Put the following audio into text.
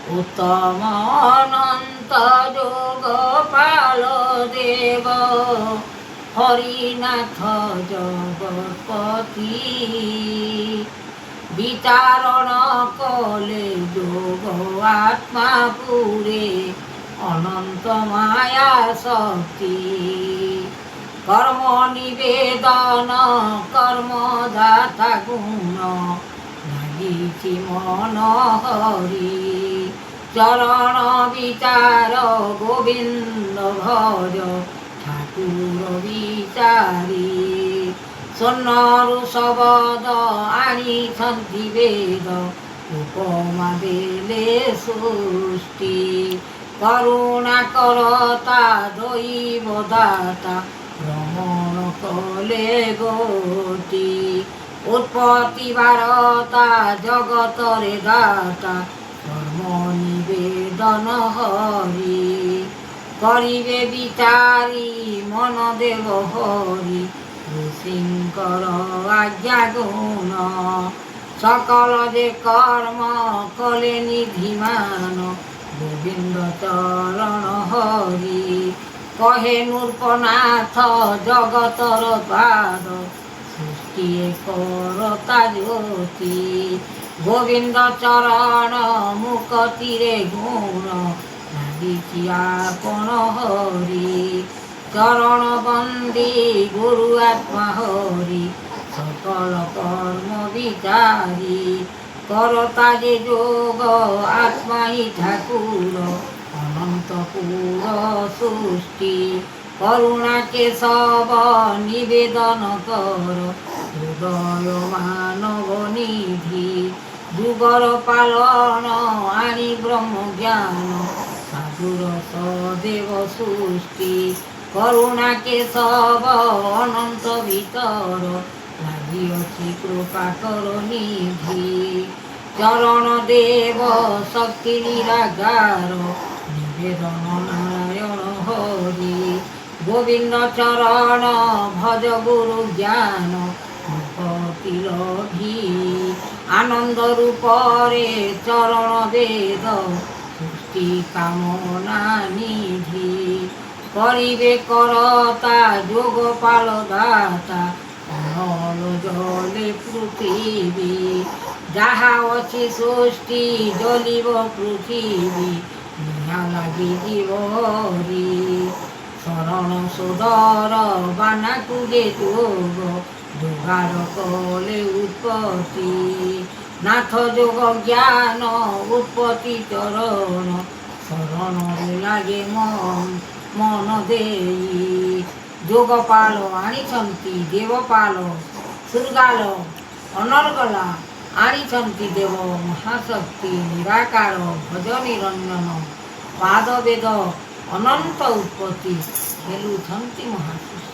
উত্তম অনন্ত যোগপাল দেব হরিনাথ জগৎপতি বিতারণ কলে যোগ আত্মা পুরে অনন্ত মায়া শক্তি কর্ম নিবেদন কর্মদাতা গুণ লাগিছি মন হরি চরণ বিচার গোবিন্দ ভজ ঠাকুর বিচারি সোনরু শবদ আনিছন্তি বেদ উপমা দেলে সৃষ্টি করুণা করতা দৈব দাতা ভ্রমণ কলে গতি উৎপত্তি বারতা জগতরে দাতা কর্ম নিবেদন হরি করিবে বিচারি মন দেব হরি ঋষিঙ্কর আজ্ঞা গুণ সকল যে কর্ম কলে নিধিমান গোবিন্দ চরণ হরি কহে নৃপনাথ জগতর পাদ সৃষ্টি করতা জ্যোতি গোবিন্দ চরণ মুকতিরে গুণ লাগিছি আপন হরি চরণ বন্দী গুরু আত্মা হরি সকল কর্ম বিচারি করতা যে যোগ আত্মাই ঠাকুর অনন্ত পুর সৃষ্টি করুণাকে সব নিবেদন কর হৃদয় মানব নিধি যুগর পালন আনি ব্রহ্ম জ্ঞান সাধুর সদেব সৃষ্টি করুণাকে সব অনন্ত ভিতর লাগিছি কৃপা কর নিধি চরণ দেব শক্তি নিরাগার নিবেদন নারায়ণ হরি গোবিন্দ চরণ ভজ গুরু জ্ঞান মুক্তি লভি আনন্দ রূপরে চরণ বেদ সৃষ্টি কামনা নিধি করিবে করতা যোগ পাল দাতা অনল জলে পৃথিবী যাহা অছি সৃষ্টি জ্বলিব পৃথিবী নিয়া লাগি জীব হরি শরণ সুদর বানাকু যে যোগ যোগার কলে উৎপত্তি নাথ যোগ জ্ঞান উৎপত্তি চরণ শরণ লাগে মন দেই যোগপাল আনিছন্তি দেবপাল ଶୃଗାଳ ଅନର୍ଗଲା ଆଣିଛନ୍ତି ଦେବ ମହାଶକ୍ତି ନିରାକାର ଭଜ ନିରଞ୍ଜନ ପାଦ ବେଦ ଅନନ୍ତ ଉତ୍ପତ୍ତି ଖେଳୁଛନ୍ତି ମହାସୃଷ୍ଟି।